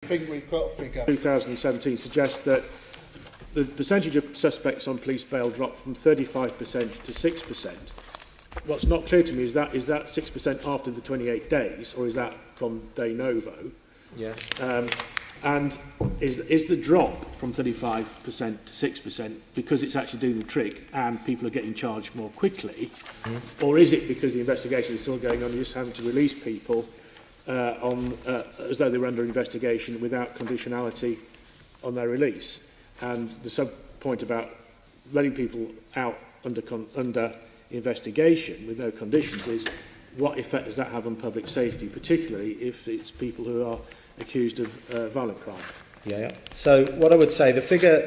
I think we've got a figure. 2017 suggests that the percentage of suspects on police bail dropped from 35% to 6%. What's not clear to me is that 6% after the 28 days, or is that from de novo? Yes. And is the drop from 35% to 6% because it's actually doing the trick and people are getting charged more quickly, or is it because the investigation is still going on, you're just having to release people as though they were under investigation without conditionality on their release? And the sub-point about letting people out under investigation with no conditions is, what effect does that have on public safety, particularly if it's people who are accused of violent crime? Yeah. So what I would say, the figure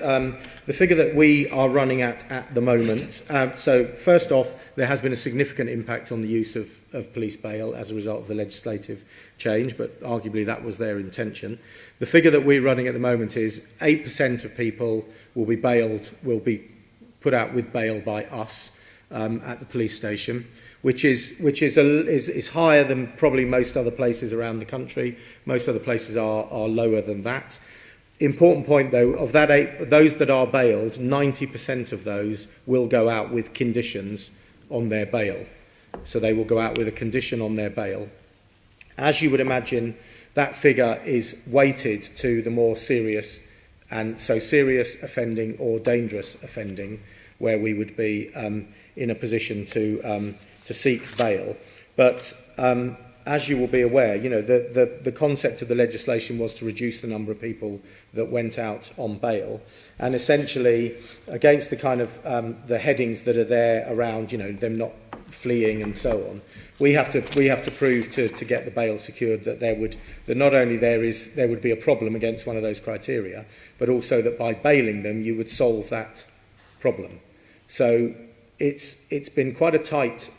that we are running at the moment. So first off, there has been a significant impact on the use of police bail as a result of the legislative change, but arguably that was their intention. The figure that we're running at the moment is 8% of people will be put out with bail by us at the police station, which is higher than probably most other places around the country. Most other places are lower than that. Important point though, of those that are bailed, 90% of those will go out with conditions on their bail. So they will go out with a condition on their bail. As you would imagine, that figure is weighted to the more serious, and so serious offending or dangerous offending, where we would be in a position to seek bail. But as you will be aware, you know, the concept of the legislation was to reduce the number of people that went out on bail, and essentially against the kind of the headings that are there around, you know, them not fleeing and so on, we have to prove to get the bail secured that that not only there would be a problem against one of those criteria, but also that by bailing them you would solve that problem. So it's been quite a tight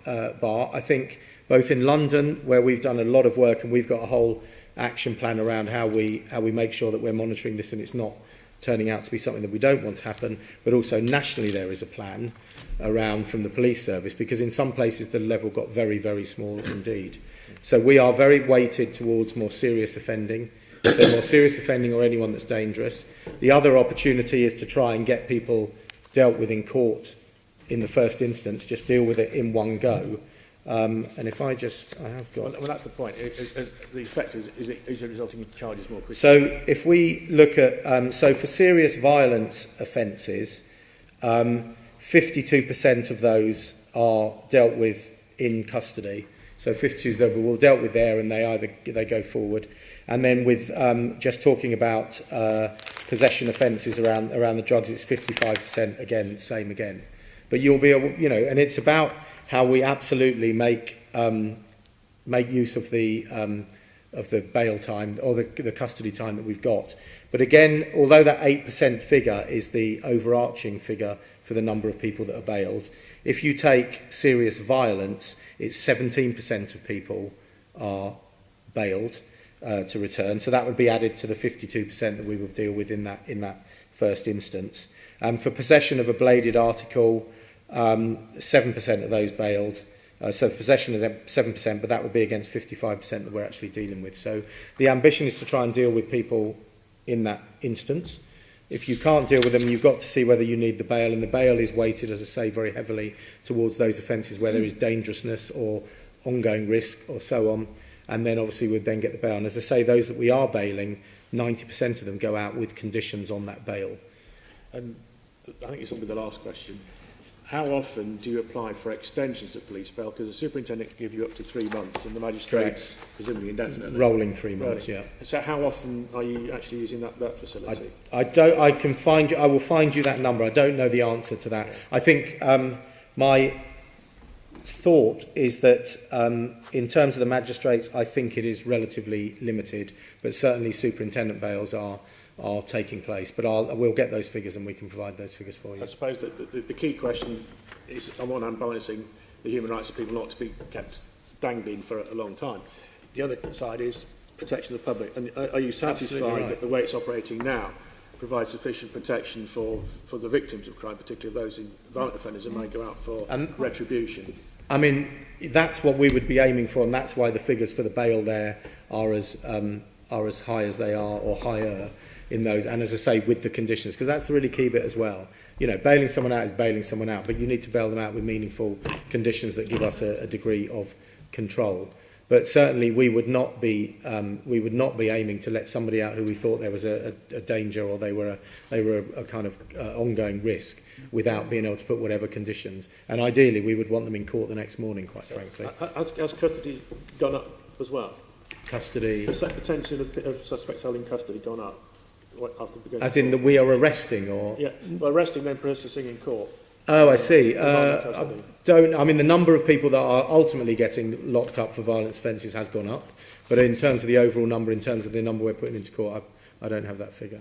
bar. I think both in London, where we've done a lot of work and we've got a whole action plan around how we make sure that we're monitoring this and it's not turning out to be something that we don't want to happen, but also nationally there is a plan around from the police service, because in some places the level got very, very small indeed. So we are very weighted towards more serious offending, so more serious offending or anyone that's dangerous. The other opportunity is to try and get people dealt with in court in the first instance, just deal with it in one go. And if I have got... Well, that's the point. The effect is it resulting in charges more quickly? So if we look at... so for serious violence offences, 52% of those are dealt with in custody. So 52 that were dealt with there, and they go forward. And then with just talking about possession offences around the drugs, it's 55% again, same again. But you'll be able, you know, and it's about how we absolutely make use of the bail time or the custody time that we've got. But again, although that 8% figure is the overarching figure for the number of people that are bailed, if you take serious violence, it's 17% of people are bailed to return. So that would be added to the 52% that we will deal with in that first instance. For possession of a bladed article, 7% of those bailed. So possession of them, 7%, but that would be against 55% that we're actually dealing with. So the ambition is to try and deal with people in that instance. If you can't deal with them, you've got to see whether you need the bail, and the bail is weighted, as I say, very heavily towards those offences where there is dangerousness or ongoing risk or so on. And then obviously we'd then get the bail. And as I say, those that we are bailing, 90% of them go out with conditions on that bail. And I think it's on with the last question. How often do you apply for extensions of police bail? Because the superintendent can give you up to 3 months, and the magistrates presumably indefinitely. Rolling 3 months, yeah. So how often are you actually using that facility? I will find you that number. I don't know the answer to that. I think my thought is that in terms of the magistrates, I think it is relatively limited, but certainly superintendent bails are taking place. But we'll get those figures and we can provide those figures for you. I suppose that the key question is, on one hand, balancing the human rights of people not to be kept dangling for a long time. The other side is protection of the public. And are you satisfied that the way it's operating now provides sufficient protection for the victims of crime, particularly those in violent offenders that may go out for retribution? I mean, that's what we would be aiming for, and that's why the figures for the bail there are are as high as they are or higher in those, and as I say, with the conditions, because that's the really key bit as well. You know, bailing someone out is bailing someone out, but you need to bail them out with meaningful conditions that give us a degree of control. But certainly we would not be aiming to let somebody out who we thought there was a danger, or they were a kind of ongoing risk, without being able to put whatever conditions. And ideally we would want them in court the next morning, quite frankly. Has custody gone up as well? Custody. Potential of suspects held in custody gone up? After as in that we are arresting, or? Yeah, well, arresting then processing in court. Oh, I see. I mean, the number of people that are ultimately getting locked up for violence offences has gone up, but in terms of the overall number, in terms of the number we're putting into court, I don't have that figure.